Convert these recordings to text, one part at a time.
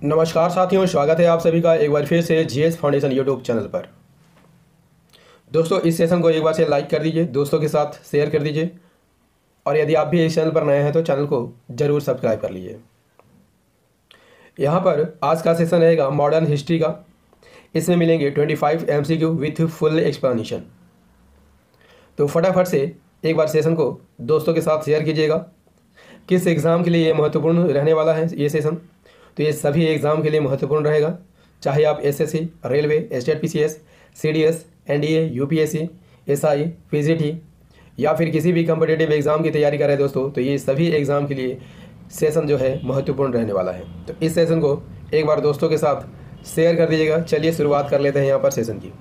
नमस्कार साथियों, स्वागत है आप सभी का एक बार फिर से जीएस फाउंडेशन यूट्यूब चैनल पर। दोस्तों, इस सेशन को एक बार से लाइक कर दीजिए, दोस्तों के साथ शेयर कर दीजिए और यदि आप भी इस चैनल पर नए हैं तो चैनल को ज़रूर सब्सक्राइब कर लीजिए। यहाँ पर आज का सेशन रहेगा मॉडर्न हिस्ट्री का। इसमें मिलेंगे 25 MCQ विथ फुल एक्सप्लेनेशन। तो फटाफट से एक बार सेशन को दोस्तों के साथ शेयर कीजिएगा। किस एग्ज़ाम के लिए ये महत्वपूर्ण रहने वाला है ये सेशन, तो ये सभी एग्ज़ाम के लिए महत्वपूर्ण रहेगा। चाहे आप SSC, railway, state PCS, CDS, NDA, UPSC, SI, PGT या फिर किसी भी कम्पिटिटिव एग्ज़ाम की तैयारी कर रहे हैं दोस्तों, तो ये सभी एग्ज़ाम के लिए सेशन जो है महत्वपूर्ण रहने वाला है। तो इस सेशन को एक बार दोस्तों के साथ शेयर कर दीजिएगा। चलिए शुरुआत कर लेते हैं यहाँ पर सेशन की।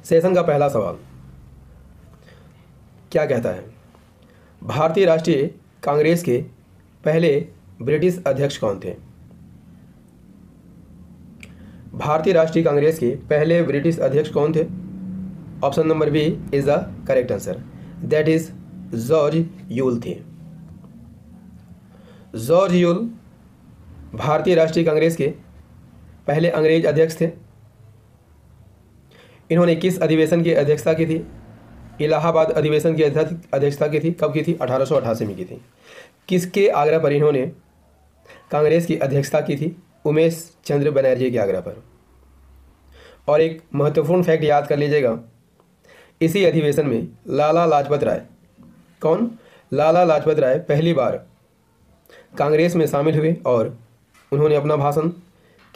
सेशन का पहला सवाल क्या कहता है? भारतीय राष्ट्रीय कांग्रेस के पहले ब्रिटिश अध्यक्ष कौन थे? भारतीय राष्ट्रीय कांग्रेस के पहले ब्रिटिश अध्यक्ष कौन थे? Option number B is the correct answer, that is George Yule थे। जॉर्ज यूल भारतीय राष्ट्रीय कांग्रेस के पहले अंग्रेज अध्यक्ष थे। इन्होंने किस अधिवेशन की अध्यक्षता की थी? इलाहाबाद अधिवेशन की अध्यक्षता की थी। कब की थी? 1888 में की थी। किसके आग्रह पर इन्होंने कांग्रेस की अध्यक्षता की थी? उमेश चंद्र बनर्जी के आग्रह पर। और एक महत्वपूर्ण फैक्ट याद कर लीजिएगा, इसी अधिवेशन में लाला लाजपत राय, कौन? लाला लाजपत राय पहली बार कांग्रेस में शामिल हुए और उन्होंने अपना भाषण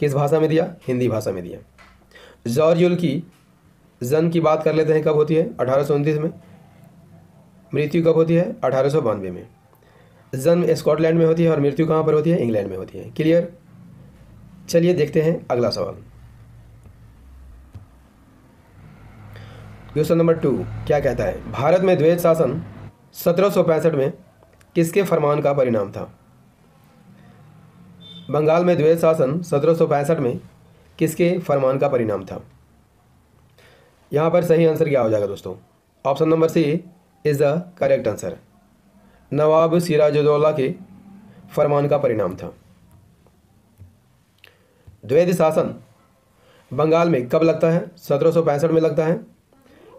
किस भाषा में दिया? हिंदी भाषा में दिया। जॉर्ज यूल की जन्म की बात कर लेते हैं, कब होती है? 1829 में। मृत्यु कब होती है? 1892 में। जन्म स्कॉटलैंड में होती है और मृत्यु कहाँ पर होती है? इंग्लैंड में होती है। क्लियर? चलिए देखते हैं अगला सवाल। क्वेश्चन नंबर 2 क्या कहता है? भारत में द्वैध शासन 1765 में किसके फरमान का परिणाम था? बंगाल में द्वैध शासन 1765 में किसके फरमान का परिणाम था? यहाँ पर सही आंसर क्या हो जाएगा दोस्तों? Option number C is the correct answer, नवाब सिराजुद्दौला के फरमान का परिणाम था। द्वैध शासन बंगाल में कब लगता है? 1765 में लगता है,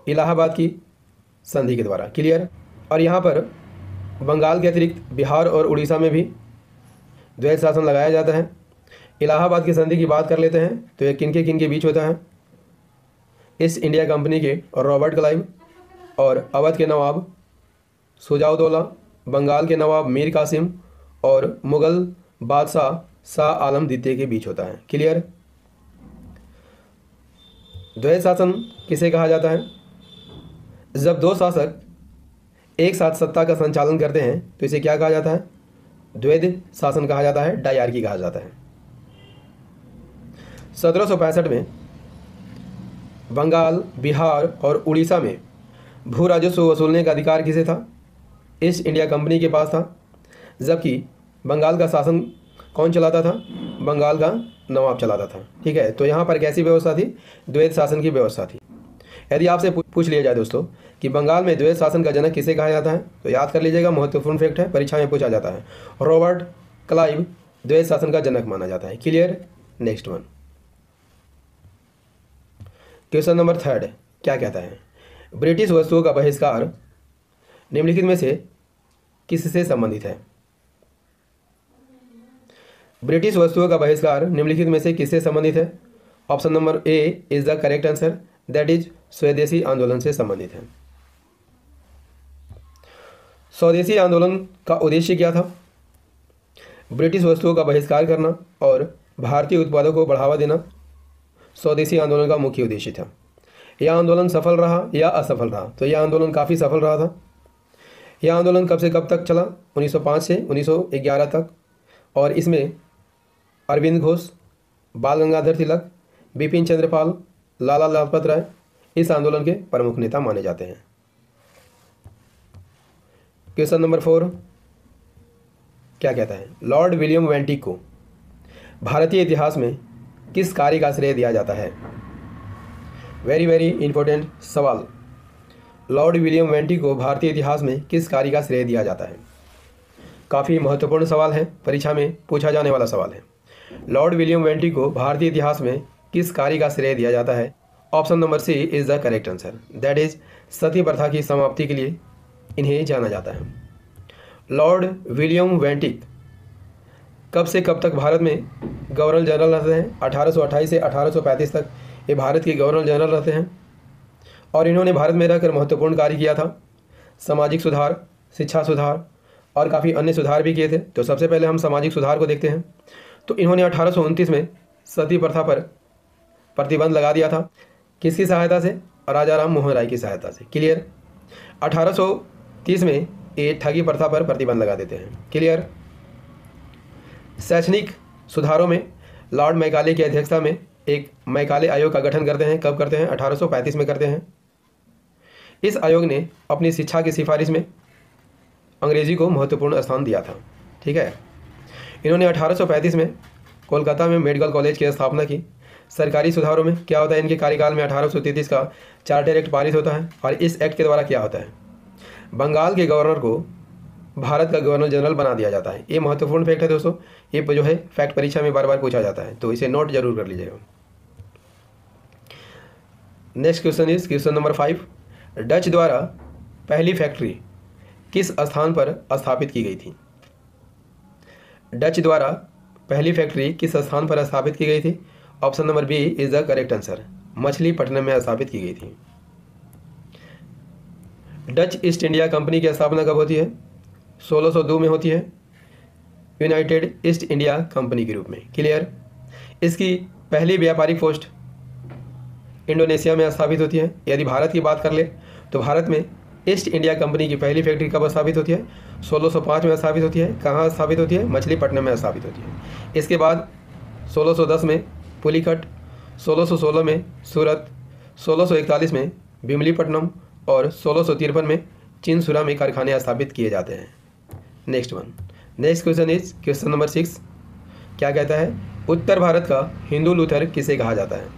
इलाहाबाद की संधि के द्वारा। क्लियर? और यहाँ पर बंगाल के अतिरिक्त बिहार और उड़ीसा में भी द्वैध शासन लगाया जाता है। इलाहाबाद की संधि की बात कर लेते हैं तो ये किन के बीच होता है? ईस्ट इंडिया कंपनी के रॉबर्ट क्लाइव और अवध के नवाब शुजाउद्दौला, बंगाल के नवाब मीर कासिम और मुगल बादशाह शाह आलम द्वितीय के बीच होता है। क्लियर? द्वैध शासन किसे कहा जाता है? जब दो शासक एक साथ सत्ता का संचालन करते हैं तो इसे क्या कहा जाता है? द्वैध शासन कहा जाता है, डायरकी कहा जाता है। 1765 में बंगाल, बिहार और उड़ीसा में भू राजस्व वसूलने का अधिकार किसे था? ईस्ट इंडिया कंपनी के पास था। जबकि बंगाल का शासन कौन चलाता था? बंगाल का नवाब चलाता था। ठीक है, तो यहाँ पर कैसी व्यवस्था थी? द्वैध शासन की व्यवस्था थी। यदि आपसे पूछ लिया जाए दोस्तों कि बंगाल में द्वैध शासन का जनक किसे कहा जाता है, तो याद कर लीजिएगा, महत्वपूर्ण फैक्ट है, परीक्षा में पूछा जाता है। रॉबर्ट क्लाइव द्वैध शासन का जनक माना जाता है। Clear? Next one, question number 3 क्या कहता है? ब्रिटिश वस्तुओं का बहिष्कार निम्नलिखित में से किससे संबंधित है? ब्रिटिश वस्तुओं का बहिष्कार निम्नलिखित में से किससे संबंधित है? Option number A is the correct answer, that is स्वदेशी आंदोलन से संबंधित है। स्वदेशी आंदोलन का उद्देश्य क्या था? ब्रिटिश वस्तुओं का बहिष्कार करना और भारतीय उत्पादों को बढ़ावा देना स्वदेशी आंदोलन का मुख्य उद्देश्य था। यह आंदोलन सफल रहा या असफल रहा? तो यह आंदोलन काफ़ी सफल रहा था। यह आंदोलन कब से कब तक चला? 1905 से 1911 तक। और इसमें अरविंद घोष, बाल गंगाधर तिलक, बिपिन चंद्र पाल, लाला लाजपत राय इस आंदोलन के प्रमुख नेता माने जाते हैं। क्वेश्चन नंबर 4 क्या कहता है? लॉर्ड विलियम वेंटिक को भारतीय इतिहास में किस कार्य का श्रेय दिया जाता है? वेरी इंपॉर्टेंट सवाल। लॉर्ड विलियम वेंटिक को भारतीय इतिहास में किस कार्य का श्रेय दिया जाता है? काफ़ी महत्वपूर्ण सवाल है, परीक्षा में पूछा जाने वाला सवाल है। लॉर्ड विलियम वेंटिक को भारतीय इतिहास में किस कार्य का श्रेय दिया जाता है? Option number C is the correct answer, that is sati प्रथा की समाप्ति के लिए इन्हें जाना जाता है। लॉर्ड विलियम वेंटिक कब से कब तक भारत में गवर्नर जनरल रहते हैं? 1828 से 1835 तक ये भारत के गवर्नर जनरल रहते हैं और इन्होंने भारत में रहकर महत्वपूर्ण कार्य किया था। सामाजिक सुधार, शिक्षा सुधार और काफ़ी अन्य सुधार भी किए थे। तो सबसे पहले हम सामाजिक सुधार को देखते हैं। तो इन्होंने 1829 में सती प्रथा पर प्रतिबंध लगा दिया था। किसकी सहायता से? राजा राम मोहन राय की सहायता से। क्लियर। 1830 में ये ठगी प्रथा पर प्रतिबंध लगा देते हैं। क्लियर। शैक्षणिक सुधारों में लॉर्ड मैकाले की अध्यक्षता में एक मैकाले आयोग का गठन करते हैं। कब करते हैं? 1835 में करते हैं। इस आयोग ने अपनी शिक्षा की सिफारिश में अंग्रेजी को महत्वपूर्ण स्थान दिया था। ठीक है। इन्होंने 1835 में कोलकाता में मेडिकल कॉलेज की स्थापना की। सरकारी सुधारों में क्या होता है? इनके कार्यकाल में 1833 का चार्टर एक्ट पारित होता है और इस एक्ट के द्वारा क्या होता है? बंगाल के गवर्नर को भारत का गवर्नर जनरल बना दिया जाता है। ये महत्वपूर्ण फैक्ट है दोस्तों। ये जो है फैक्ट परीक्षा में बार बार पूछा जाता है, तो इसे नोट जरूर कर लीजिएगा। Next question is question number 5। Dutch द्वारा पहली फैक्ट्री किस स्थान पर स्थापित की गई थी? डच द्वारा पहली फैक्ट्री किस स्थान पर स्थापित की गई थी? Option number B is the correct answer, Machilipatnam में स्थापित की गई थी। डच ईस्ट इंडिया कंपनी की स्थापना कब होती है? 1602 में होती है, यूनाइटेड ईस्ट इंडिया कंपनी के रूप में। क्लियर। इसकी पहली व्यापारिक पोस्ट इंडोनेशिया में स्थापित होती है। यदि भारत की बात कर ले तो भारत में ईस्ट इंडिया कंपनी की पहली फैक्ट्री कब स्थापित होती है? 1605 में स्थापित होती है। कहाँ स्थापित होती है? मछलीपट्टनम में स्थापित होती है। इसके बाद 1610 में पुलिकट, 1616 में सूरत, 1641 में भीमलीपट्टनम और 1653 में चिनसुरा में कारखाने स्थापित किए जाते हैं। Next question is question number 6। क्या कहता है? उत्तर भारत का हिंदू लूथर किसे कहा जाता है?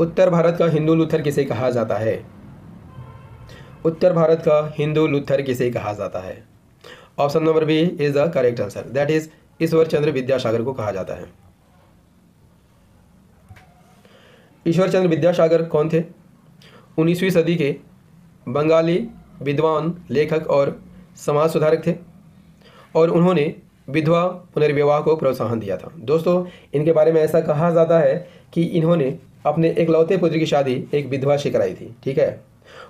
उत्तर भारत का हिंदू लूथर किसे कहा जाता है? उत्तर भारत का हिंदू लूथर किसे कहा जाता है? Option number B is the correct answer, that is Ishwar Chandra Vidyasagar को कहा जाता है। ईश्वर चंद्र विद्यासागर कौन थे? 19वीं सदी के बंगाली विद्वान, लेखक और समाज सुधारक थे और उन्होंने विधवा पुनर्विवाह को प्रोत्साहन दिया था। दोस्तों, इनके बारे में ऐसा कहा जाता है कि इन्होंने अपने इकलौते पुत्र की शादी एक विधवा से कराई थी। ठीक है।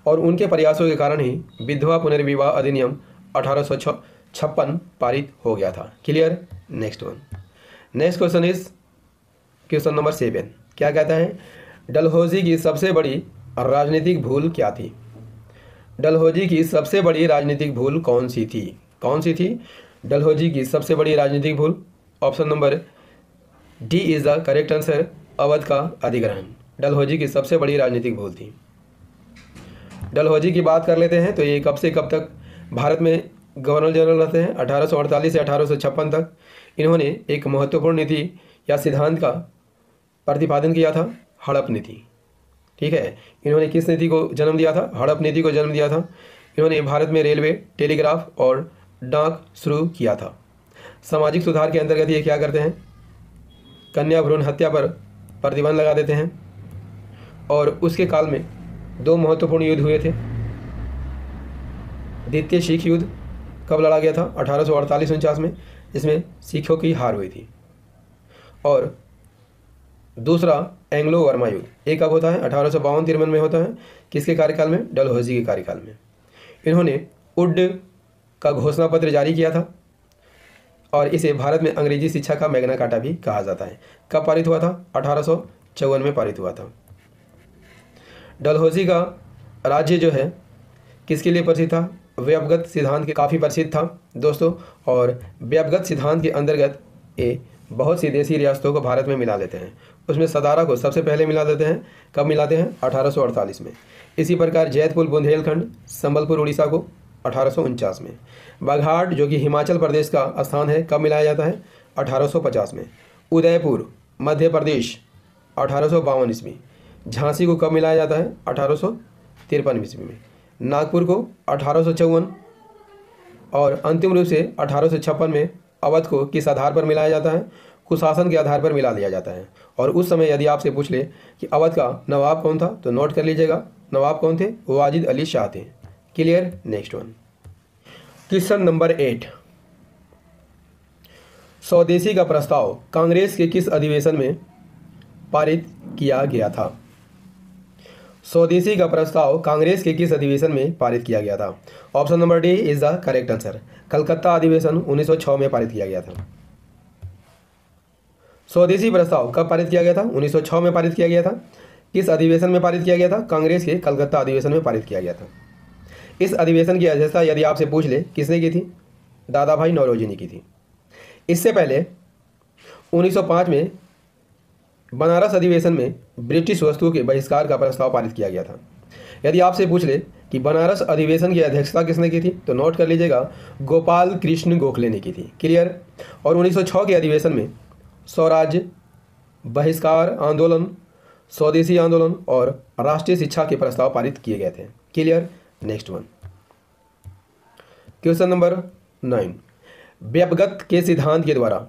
और उनके प्रयासों के कारण ही विधवा पुनर्विवाह अधिनियम 1856 पारित हो गया था। Clear. Next question is question number 7। क्या कहता है? डलहौजी की सबसे बड़ी राजनीतिक भूल क्या थी? डलहौजी की सबसे बड़ी राजनीतिक भूल कौन सी थी? कौन सी थी डलहौजी की सबसे बड़ी राजनीतिक भूल? Option number D is the correct answer, Awadh का अधिग्रहण डलहौजी की सबसे बड़ी राजनीतिक भूल थी। डलहौजी की बात कर लेते हैं तो ये कब से कब तक भारत में गवर्नर जनरल रहते हैं? 1848 से 1856 तक। इन्होंने एक महत्वपूर्ण नीति या सिद्धांत का प्रतिपादन किया था, हड़प नीति। ठीक है। इन्होंने किस नीति को जन्म दिया था? हड़प नीति को जन्म दिया था। इन्होंने भारत में रेलवे, टेलीग्राफ और डाक शुरू किया था। सामाजिक सुधार के अंतर्गत ये क्या करते हैं? कन्या भ्रूण हत्या पर प्रतिबंध लगा देते हैं और उसके काल में 2 महत्वपूर्ण युद्ध हुए थे। द्वितीय सिख युद्ध कब लड़ा गया था? 1848-49 में, जिसमें सिखों की हार हुई थी। और दूसरा एंग्लो वर्मा युद्ध, ये कब होता है? 1852-53 में होता है। किसके कार्यकाल में? डलहौजी के कार्यकाल में। इन्होंने वुड का घोषणा पत्र जारी किया था और इसे भारत में अंग्रेजी शिक्षा का मैग्ना कार्टा भी कहा जाता है। कब पारित हुआ था? 1854 में पारित हुआ था। डलहौजी का राज्य जो है किसके लिए प्रसिद्ध था? व्यवगत सिद्धांत के काफ़ी प्रसिद्ध था दोस्तों। और व्यवगत सिद्धांत के अंतर्गत ये बहुत सी देसी रियासतों को भारत में मिला लेते हैं। उसमें सतारा को सबसे पहले मिला देते हैं। कब मिलाते हैं? 1848 में। इसी प्रकार जैतपुर बुंदेलखंड, संबलपुर उड़ीसा को 1849 में। बाघाट जो कि हिमाचल प्रदेश का स्थान है, कब मिलाया जाता है? 1850 में। उदयपुर मध्य प्रदेश 1852 ईस्वी। झांसी को कब मिलाया जाता है? 1853 ईस्वी में। नागपुर को 1854 और अंतिम रूप से 1856 में अवध को किस आधार पर मिलाया जाता है? कुशासन के आधार पर मिला दिया जाता है। और उस समय यदि आपसे पूछ ले कि अवध का नवाब कौन था तो नोट कर लीजिएगा, नवाब कौन थे? वाजिद अली शाह थे। Clear? Next one, question number 8, स्वदेशी का प्रस्ताव कांग्रेस के किस अधिवेशन में पारित किया गया था? स्वदेशी का प्रस्ताव कांग्रेस के किस अधिवेशन में पारित किया गया था? Option number D is the correct answer. Calcutta अधिवेशन 1906 में पारित किया गया था। स्वदेशी प्रस्ताव कब पारित किया गया था? 1906 में पारित किया गया था। किस अधिवेशन में पारित किया गया था? कांग्रेस के कलकत्ता अधिवेशन में पारित किया गया था। इस अधिवेशन की अध्यक्षता यदि आपसे पूछ ले किसने की थी? दादा भाई नौरोजी ने की थी। इससे पहले 1905 में बनारस अधिवेशन में ब्रिटिश वस्तुओं के बहिष्कार का प्रस्ताव पारित किया गया था। यदि आपसे पूछ ले कि बनारस अधिवेशन की अध्यक्षता किसने की थी तो नोट कर लीजिएगा, गोपाल कृष्ण गोखले ने की थी। क्लियर? और 1906 के अधिवेशन में स्वराज्य, बहिष्कार आंदोलन, स्वदेशी आंदोलन और राष्ट्रीय शिक्षा के प्रस्ताव पारित किए गए थे। Clear? Next one, question number 9, व्यपगत के सिद्धांत के द्वारा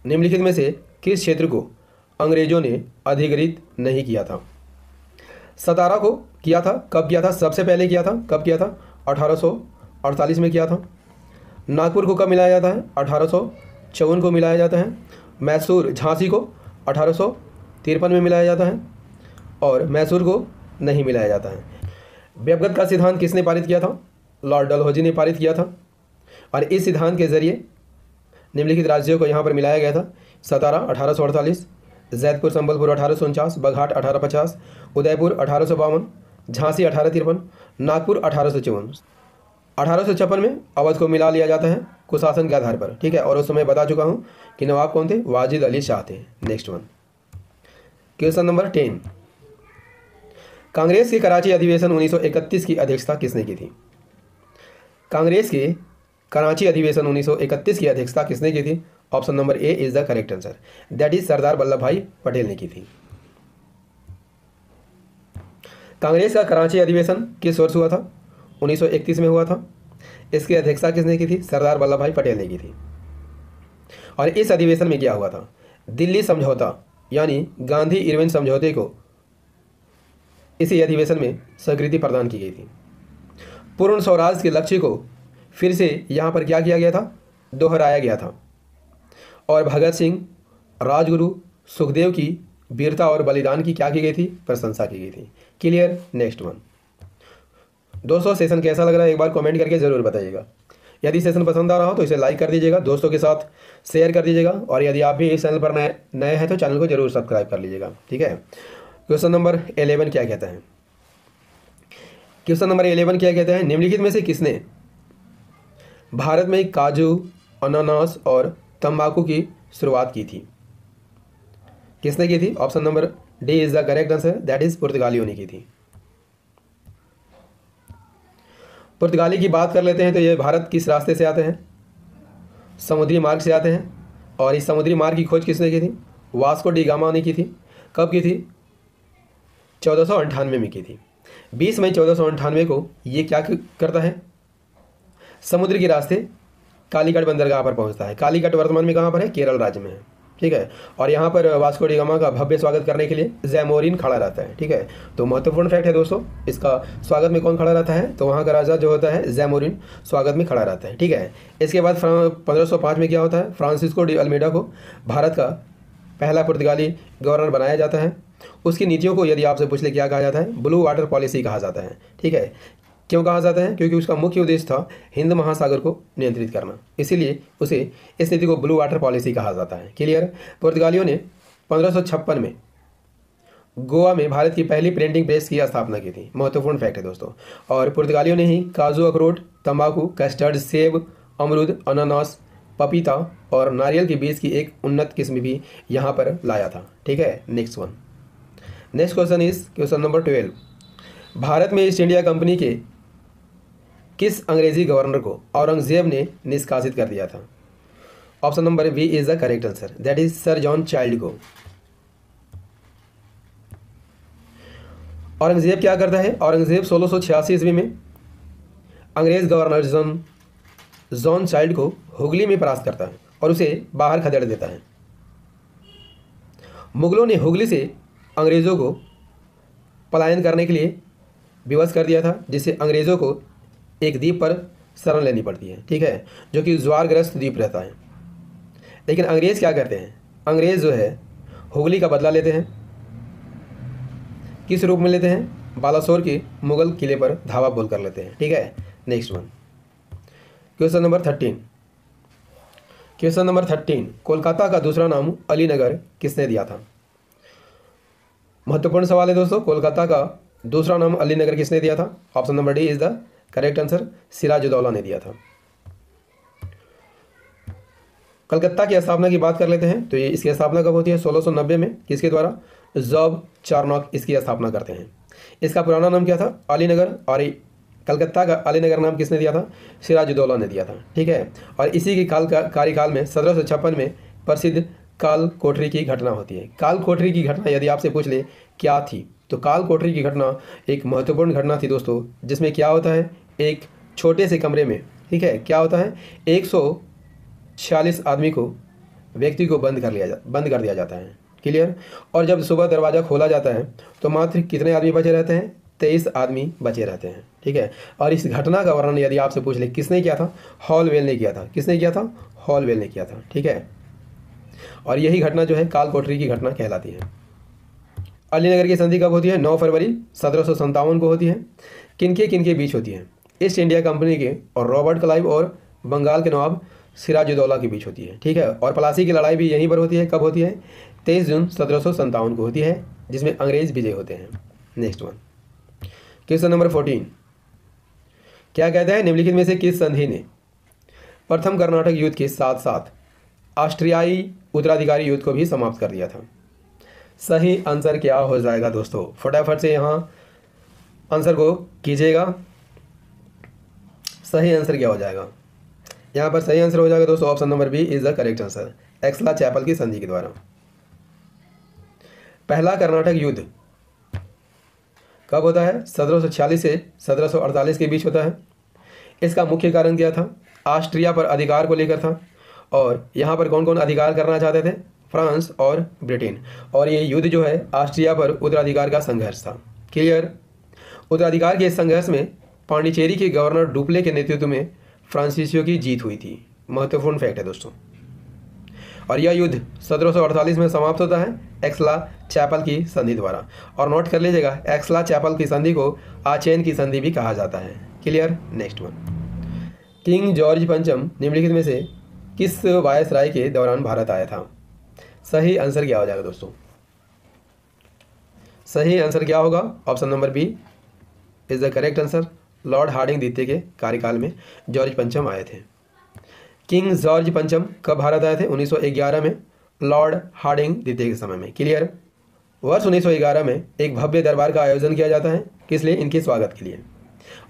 निम्नलिखित में से किस क्षेत्र को अंग्रेजों ने अधिग्रहित नहीं किया था? सतारा को किया था। कब किया था? सबसे पहले किया था। कब किया था? 1848 में किया था। नागपुर को कब मिलाया जाता है? 1854 को मिलाया जाता है। मैसूर, झांसी को 1853 में मिलाया जाता है और मैसूर को नहीं मिलाया जाता है। व्यपगत का सिद्धांत किसने पारित किया था? लॉर्ड डलहौजी ने पारित किया था और इस सिद्धांत के जरिए निम्नलिखित राज्यों को यहाँ पर मिलाया गया था। सतारा 1848, जैदपुर संबलपुर 1849, बघाट 1850, उदयपुर 1852, झांसी 1853, नागपुर 1854। 1856 में अवध को मिला लिया जाता है कुशासन के आधार पर। ठीक है, और उस समय बता चुका हूँ कि नवाब कौन थे? वाजिद अली शाह थे। Next one, question number 10, Congress के कराची अधिवेशन 1931 की अध्यक्षता किसने की थी? कांग्रेस के कराची अधिवेशन 1931 की अध्यक्षता किसने की थी? Option number A is the correct answer, that is Sardar Vallabh bhai Patel ने की थी। कांग्रेस का कराची अधिवेशन किस वर्ष हुआ था? 1931 में हुआ था। इसकी अध्यक्षता किसने की थी? सरदार वल्लभ भाई पटेल ने की थी। और इस अधिवेशन में क्या हुआ था? दिल्ली समझौता यानी गांधी इरविन समझौते को इसी अधिवेशन में स्वीकृति प्रदान की गई थी। पूर्ण स्वराज के लक्ष्य को फिर से यहाँ पर क्या किया गया था? दोहराया गया था। और भगत सिंह, राजगुरु, सुखदेव की वीरता और बलिदान की क्या की गई थी? प्रशंसा की गई थी। क्लियर? नेक्स्ट वन, दोस्तों सेशन कैसा लग रहा है एक बार कमेंट करके ज़रूर बताइएगा। यदि सेशन पसंद आ रहा हो तो इसे लाइक कर दीजिएगा, दोस्तों के साथ शेयर कर दीजिएगा और यदि आप भी इस चैनल पर नए हैं तो चैनल को जरूर सब्सक्राइब कर लीजिएगा। ठीक है, क्वेश्चन नंबर 11 क्या कहता है? क्वेश्चन नंबर 11 क्या कहता है? निम्नलिखित में से किसने भारत में काजू, अनानास और तंबाकू की शुरुआत की थी? किसने की थी? Option number D is the correct answer, that is पुर्तगालियों ने की थी। पुर्तगाली की बात कर लेते हैं तो ये भारत किस रास्ते से आते हैं? समुद्री मार्ग से आते हैं। और इस समुद्री मार्ग की खोज किसने की थी? वास्को डी गामा ने की थी। कब की थी? 1498 में की थी। 20 मई 1498 को ये क्या करता है? समुद्र के रास्ते कालीकट बंदरगाह पर पहुंचता है। कालीकट वर्तमान में कहाँ पर है? केरल राज्य में है। ठीक है, और यहाँ पर वास्को डी गामा का भव्य स्वागत करने के लिए जैमोरिन खड़ा रहता है। ठीक है, तो महत्वपूर्ण फैक्ट है दोस्तों, इसका स्वागत में कौन खड़ा रहता है? तो वहाँ का राजा जो होता है जैमोरिन स्वागत में खड़ा रहता है। ठीक है, इसके बाद 1505 में क्या होता है? फ्रांसिस्को डी अल्मेडा को भारत का पहला पुर्तगाली गवर्नर बनाया जाता है। उसकी नीतियों को यदि आपसे पूछ ले क्या कहा जाता है? ब्लू वाटर पॉलिसी कहा जाता है। ठीक है, क्यों कहा जाता है? क्योंकि उसका मुख्य उद्देश्य था हिंद महासागर को नियंत्रित करना, इसीलिए उसे इस नीति को ब्लू वाटर पॉलिसी कहा जाता है। क्लियर? पुर्तगालियों ने 1556 में गोवा में भारत की पहली प्रिंटिंग प्रेस की स्थापना की थी। महत्वपूर्ण फैक्ट है दोस्तों। और पुर्तगालियों ने ही काजू, अखरोट, तंबाकू, कस्टर्ड, सेब, अमरूद, अनानास, पपीता और नारियल के बीज की एक उन्नत किस्म भी यहाँ पर लाया था। ठीक है, next one, next question is question number 12, Bharat में ईस्ट इंडिया कंपनी के किस अंग्रेजी गवर्नर को औरंगजेब ने निष्कासित कर दिया था? Option number B is the correct answer, that is sir John Child को। औरंगजेब क्या करता है? औरंगजेब 1686 ईस्वी में अंग्रेज गवर्नर जॉन चाइल्ड को हुगली में परास्त करता है और उसे बाहर खदेड़ देता है। मुगलों ने हुगली से अंग्रेज़ों को पलायन करने के लिए विवश कर दिया था, जिससे अंग्रेज़ों को एक द्वीप पर शरण लेनी पड़ती है, ठीक है, जो कि ज्वारग्रस्त द्वीप रहता है। लेकिन अंग्रेज़ क्या करते हैं, अंग्रेज़ जो है हुगली का बदला लेते हैं। किस रूप में लेते हैं, बालासोर के मुगल किले पर धावा बोल कर लेते हैं, ठीक है। Next one, question number 13। Question number 13, Kolkata का दूसरा नाम अलीनगर किसने दिया था? महत्वपूर्ण सवाल है दोस्तों, कोलकाता का दूसरा नाम अलीनगर किसने दिया था? Option number D is the correct answer, Sirajuddaula ने दिया था। कलकत्ता की स्थापना की बात कर लेते हैं, तो ये इसकी स्थापना कब होती है? 1690 में। किसके द्वारा? जॉब चारनॉक इसकी स्थापना करते हैं। इसका पुराना नाम क्या था? अलीनगर। और कलकत्ता का अलीनगर नाम किसने दिया था? सिराजुद्दौला ने दिया था, ठीक है। और इसी के कार्यकाल में 1756 में प्रसिद्ध काल कोठरी की घटना होती है। काल कोठरी की घटना यदि आपसे पूछ ले क्या थी, तो काल कोठरी की घटना एक महत्वपूर्ण घटना थी दोस्तों, जिसमें क्या होता है, एक छोटे से कमरे में, ठीक है, क्या होता है, 146 आदमी को, व्यक्ति को बंद कर दिया जाता है। क्लियर। और जब सुबह दरवाज़ा खोला जाता है तो मात्र कितने आदमी बचे रहते हैं? 23 आदमी बचे रहते हैं, ठीक है। और इस घटना का वर्णन यदि आपसे पूछ ले किसने किया था? हॉलवेल ने किया था। किसने किया था? हॉलवेल ने किया था, ठीक है। और यही घटना जो है काल कोठरी की घटना कहलाती है। अलीनगर की संधि कब होती है? 9 फरवरी 1757 को होती है। किनके बीच होती है? ईस्ट इंडिया कंपनी के और रॉबर्ट क्लाइव और बंगाल के नवाब सिराजुद्दौला के बीच होती है, ठीक है। और प्लासी की लड़ाई भी यहीं पर होती है। कब होती है? 23 जून 1757 को होती है, जिसमें अंग्रेज विजय होते हैं। नेक्स्ट वन, क्वेश्चन नंबर 14, क्या कहता है, निम्नलिखित में से किस संधि ने प्रथम कर्नाटक युद्ध के साथ साथ ऑस्ट्रियाई उत्तराधिकारी युद्ध को भी समाप्त कर दिया था? सही आंसर क्या हो जाएगा दोस्तों? फटाफट से यहाँ आंसर को कीजिएगा। सही आंसर क्या हो जाएगा? यहाँ पर सही आंसर हो जाएगा दोस्तों, option number B is the correct answer, Aix la Chapelle की संधि के द्वारा। पहला कर्नाटक युद्ध कब होता है? 1746 से 1748 के बीच होता है। इसका मुख्य कारण क्या था? ऑस्ट्रिया पर अधिकार को लेकर था। और यहाँ पर कौन कौन अधिकार करना चाहते थे? फ्रांस और ब्रिटेन। और ये युद्ध जो है ऑस्ट्रिया पर उत्तराधिकार का संघर्ष था। क्लियर। उत्तराधिकार के इस संघर्ष में पांडिचेरी के गवर्नर डुप्ले के नेतृत्व में फ्रांसीसियों की जीत हुई थी। महत्वपूर्ण फैक्ट है दोस्तों। और यह युद्ध 1748 में समाप्त होता है एक्सला चैपल की संधि द्वारा। और नोट कर लीजिएगा, एक्सला चैपल की संधि को आचेन की संधि भी कहा जाता है। Clear. Next one, king George पंचम निम्नलिखित में से किस वायसराय के दौरान भारत आया था? सही आंसर क्या हो जाएगा दोस्तों? सही आंसर क्या होगा? Option number B is the correct answer, lord Hardinge द्वितीय के कार्यकाल में जॉर्ज पंचम आए थे। किंग जॉर्ज पंचम कब भारत आए थे? 1911 में, लॉर्ड हार्डिंग द्वितीय के समय में। क्लियर। वर्ष 1911 में एक भव्य दरबार का आयोजन किया जाता है, किस लिए? इनके स्वागत के लिए।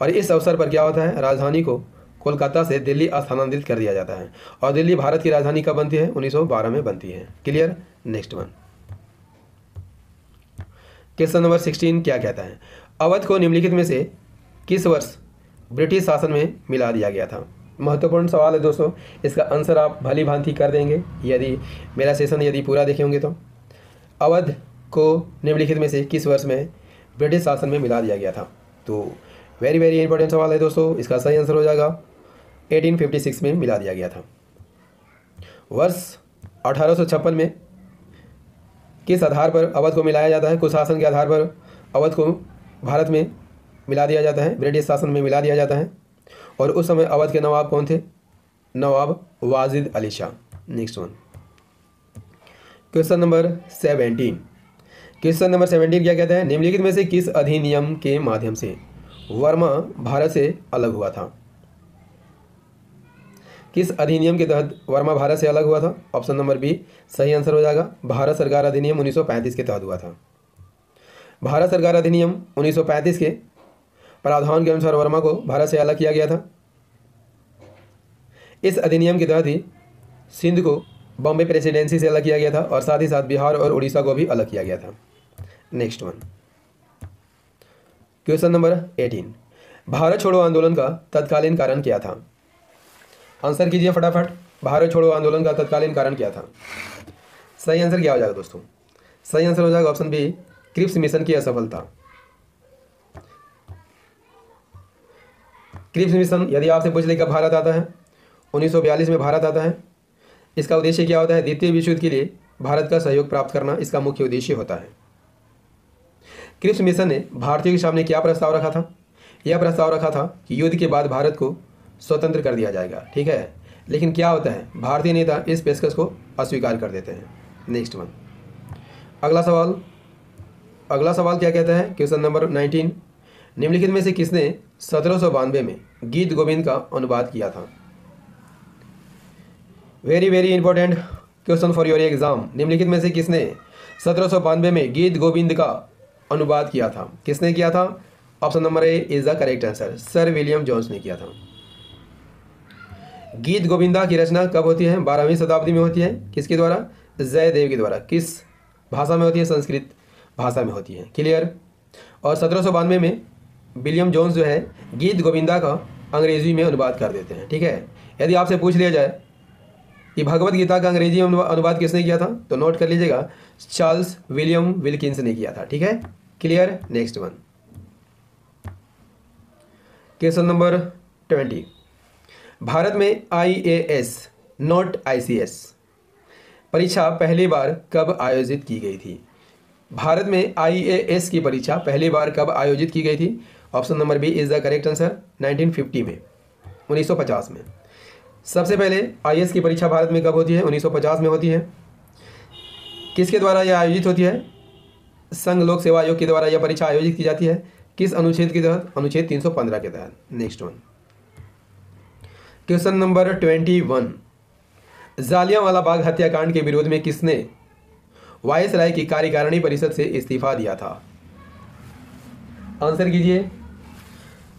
और इस अवसर पर क्या होता है, राजधानी को कोलकाता से दिल्ली स्थानांतरित कर दिया जाता है। और दिल्ली भारत की राजधानी कब बनती है? 1912 में बनती है। Clear. Next one, question number 16 क्या कहता है, अवध को निम्नलिखित में से किस वर्ष ब्रिटिश शासन में मिला दिया गया था? महत्वपूर्ण सवाल है दोस्तों, इसका आंसर आप भली भांति कर देंगे यदि मेरा सेशन यदि पूरा देखे होंगे तो। अवध को निम्नलिखित में से किस वर्ष में ब्रिटिश शासन में मिला दिया गया था? तो वेरी वेरी इंपॉर्टेंट सवाल है दोस्तों, इसका सही आंसर हो जाएगा 1856 में मिला दिया गया था। वर्ष 1856 में किस आधार पर अवध को मिलाया जाता है? कुशासन के आधार पर अवध को भारत में मिला दिया जाता है, ब्रिटिश शासन में मिला दिया जाता है। और उस समय अवध के नवाब कौन थे? नवाब Wajid Ali Shah. Next one, question number 17। Question number 17 क्या कहता है, निम्नलिखित में से किस अधिनियम के माध्यम से वर्मा भारत से अलग हुआ था? किस अधिनियम के तहत वर्मा भारत से अलग हुआ था? ऑप्शन नंबर बी सही आंसर हो जाएगा, भारत सरकार अधिनियम 1935 के तहत हुआ था। भारत सरकार अधिनियम 1935 के प्रावधान के अनुसार वर्मा को भारत से अलग किया गया था। इस अधिनियम के तहत ही सिंध को बॉम्बे प्रेसिडेंसी से अलग किया गया था और साथ ही साथ बिहार और उड़ीसा को भी अलग किया गया था। Next one, question number 18, Bharat छोड़ो आंदोलन का तत्कालीन कारण क्या था? आंसर कीजिए फटाफट। भारत छोड़ो आंदोलन का तत्कालीन कारण क्या था? सही आंसर क्या हो जाएगा दोस्तों? सही आंसर हो जाएगा ऑप्शन बी, क्रिप्स मिशन की असफलता। क्रिप्स मिशन यदि आपसे पूछ ले कब भारत आता है, 1942 में भारत आता है। इसका उद्देश्य क्या होता है? द्वितीय विश्व युद्ध के लिए भारत का सहयोग प्राप्त करना इसका मुख्य उद्देश्य होता है। क्रिप्स मिशन ने भारतीयों के सामने क्या प्रस्ताव रखा था? यह प्रस्ताव रखा था कि युद्ध के बाद भारत को स्वतंत्र कर दिया जाएगा, ठीक है। लेकिन क्या होता है, भारतीय नेता इस पेशकश को अस्वीकार कर देते हैं। नेक्स्ट वन, अगला सवाल क्या कहता है? क्वेश्चन नंबर 19, निम्नलिखित में से किसने 1792 में गीत गोविंद का अनुवाद किया था? Very very important question for your exam. निम्नलिखित में से किसने 1792 में गीत गोविंद का अनुवाद किया था? किसने किया था? Option number A is the correct answer, sir William Jones ने किया था। गीत गोविंदा की रचना कब होती है? 12वीं शताब्दी में होती है। किसके द्वारा? जयदेव के द्वारा। किस भाषा में होती है? संस्कृत भाषा में होती है। क्लियर। और 1792 में विलियम जोन्स जो है गीत गोविंदा का अंग्रेजी में अनुवाद कर देते हैं, ठीक है। यदि आपसे पूछ लिया जाए कि भगवत गीता का अंग्रेजी में अनुवाद किसने किया था, तो नोट कर लीजिएगा, चार्ल्स विलियम विल्किंस ने किया था, ठीक है। Clear. Next one, question number 20, Bharat में IAS नॉट ICS परीक्षा पहली बार कब आयोजित की गई थी? भारत में IAS की परीक्षा पहली बार कब आयोजित की गई थी? Option number B is the correct answer, 1950 में, 1950 में। सबसे पहले IAS की परीक्षा भारत में कब होती है? 1950 में होती है। किसके द्वारा यह आयोजित होती है? संघ लोक सेवा आयोग के द्वारा यह परीक्षा आयोजित की जाती है। किस अनुच्छेद के तहत? अनुच्छेद 315 के तहत। Next one, question number 21, Jallianwala Bagh हत्याकांड के विरोध में किसने वायसराय की कार्यकारिणी परिषद से इस्तीफा दिया था? आंसर कीजिए।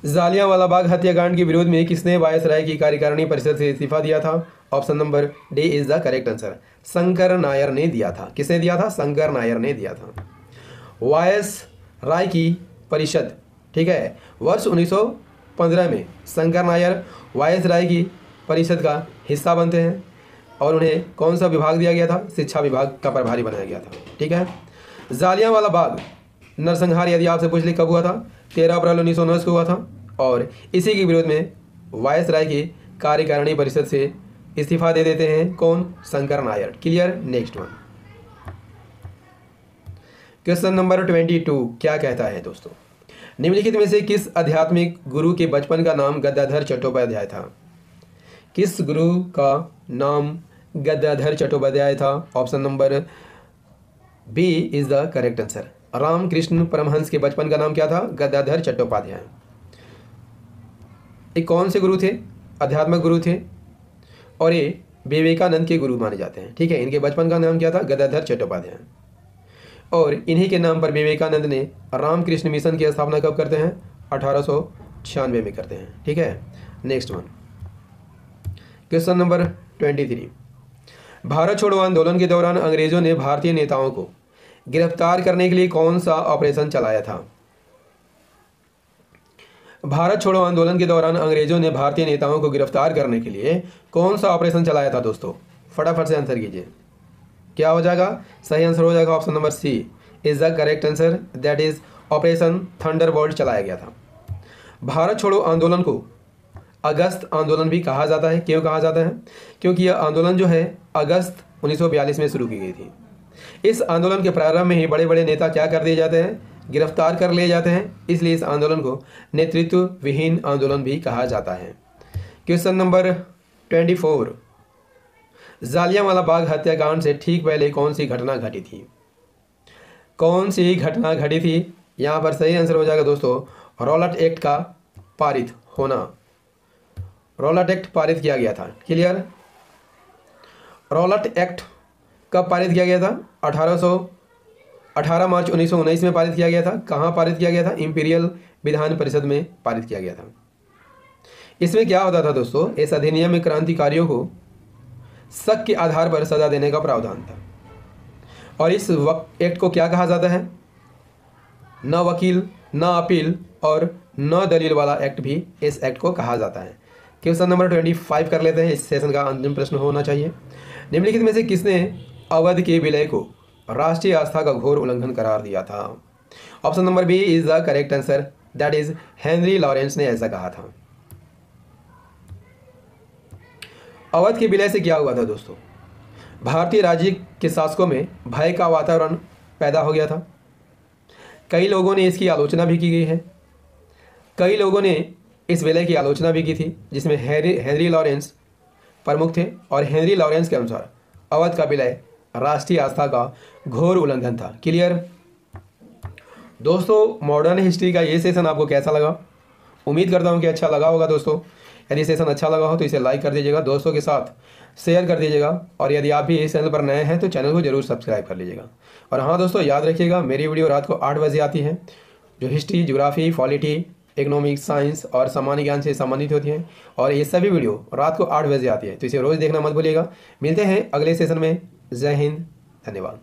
जालियांवाला बाग हत्याकांड के विरोध में किसने वायसराय की कार्यकारिणी परिषद से इस्तीफा दिया था? Option number D is the correct answer, Shankar Nair ने दिया था। किसने दिया था? शंकर नायर ने दिया था। वायसराय की परिषद, ठीक है, वर्ष 1915 में शंकर नायर वायसराय की परिषद का हिस्सा बनते हैं और उन्हें कौन सा विभाग दिया गया था? शिक्षा विभाग का प्रभारी बनाया गया था, ठीक है। जालियांवाला बाग नरसंहार यदि आपसे पूछ ले कब हुआ था? 13 अप्रैल 1919 को हुआ था और इसी के विरोध में वायसराय की कार्यकारिणी परिषद से इस्तीफा दे देते हैं कौन? Shankar Nair. Clear. Next one, question number 22 क्या कहता है दोस्तों? निम्नलिखित में से किस आध्यात्मिक गुरु के बचपन का नाम गदाधर चट्टोपाध्याय था? किस गुरु का नाम गदाधर चट्टोपाध्याय था? Option number B is the correct answer, Ramakrishna Paramahamsa के बचपन का नाम क्या था? गदाधर चट्टोपाध्याय। ये कौन से गुरु थे? आध्यात्मिक गुरु थे और ये विवेकानंद के गुरु माने जाते हैं, ठीक है। इनके बचपन का नाम क्या था? गदाधर चट्टोपाध्याय। और इन्हीं के नाम पर विवेकानंद ने रामकृष्ण मिशन की स्थापना कब करते हैं? 1896 में करते हैं, ठीक है। Next one, question number 23, Bharat छोड़ो आंदोलन के दौरान अंग्रेजों ने भारतीय नेताओं को गिरफ्तार करने के लिए कौन सा ऑपरेशन चलाया था? भारत छोड़ो आंदोलन के दौरान अंग्रेजों ने भारतीय नेताओं को गिरफ्तार करने के लिए कौन सा ऑपरेशन चलाया था दोस्तों? फटाफट से आंसर कीजिए, क्या हो जाएगा? सही आंसर हो जाएगा option number C is the correct answer, that is operation thunderbolt चलाया गया था। भारत छोड़ो आंदोलन को अगस्त आंदोलन भी कहा जाता है। क्यों कहा जाता है? क्योंकि यह आंदोलन जो है अगस्त 1942 में शुरू की गई थी। इस आंदोलन के प्रारंभ में ही बड़े बड़े नेता क्या कर दिए जाते हैं? गिरफ्तार कर लिए जाते हैं। इसलिए इस आंदोलन को नेतृत्व विहीन आंदोलन भी कहा जाता है। क्वेश्चन नंबर 24, जालियांवाला बाग हत्याकांड से ठीक पहले कौन सी घटना घटी थी? कौन सी घटना घटी थी? यहाँ पर सही आंसर हो जाएगा दोस्तों, रॉलेट एक्ट का पारित होना। रॉलेट एक्ट पारित किया गया था। क्लियर। रॉलेट एक्ट कब पारित किया गया था? 18 मार्च 1919 में पारित किया गया था। कहाँ पारित किया गया था? इंपीरियल विधान परिषद में पारित किया गया था। इसमें क्या होता था दोस्तों? इस अधिनियम में क्रांतिकारियों को शक के आधार पर सजा देने का प्रावधान था और इस एक्ट को क्या कहा जाता है? न वकील, न अपील और न दलील वाला एक्ट भी इस एक्ट को कहा जाता है। क्वेश्चन नंबर 25 कर लेते हैं, इस सेशन का अंतिम प्रश्न होना चाहिए। निम्नलिखित में से किसने अवध के विलय को राष्ट्रीय आस्था का घोर उल्लंघन करार दिया था? Option number B is the correct answer, that is Henry Lawrence ने ऐसा कहा था। अवध के विलय से क्या हुआ था दोस्तों? भारतीय राज्य के शासकों में भय का वातावरण पैदा हो गया था। कई लोगों ने इसकी आलोचना भी की गई है, कई लोगों ने इस विलय की आलोचना भी की थी, जिसमें हेनरी लॉरेंस प्रमुख थे। और हेनरी लॉरेंस के अनुसार अवध का विलय राष्ट्रीय आस्था का घोर उल्लंघन था। क्लियर दोस्तों, मॉडर्न हिस्ट्री का ये सेशन आपको कैसा लगा? उम्मीद करता हूँ कि अच्छा लगा होगा दोस्तों। यदि सेशन अच्छा लगा हो तो इसे लाइक कर दीजिएगा, दोस्तों के साथ शेयर कर दीजिएगा, और यदि आप भी इस चैनल पर नए हैं तो चैनल को जरूर सब्सक्राइब कर लीजिएगा। और हाँ दोस्तों, याद रखिएगा मेरी वीडियो रात को 8 बजे आती है, जो history, geography, polity, economics, science और सामान्य ज्ञान से संबंधित होती हैं, और ये सभी वीडियो रात को 8 बजे आती है, तो इसे रोज़ देखना मत भूलिएगा। मिलते हैं अगले सेशन में। जय हिंद, धन्यवाद।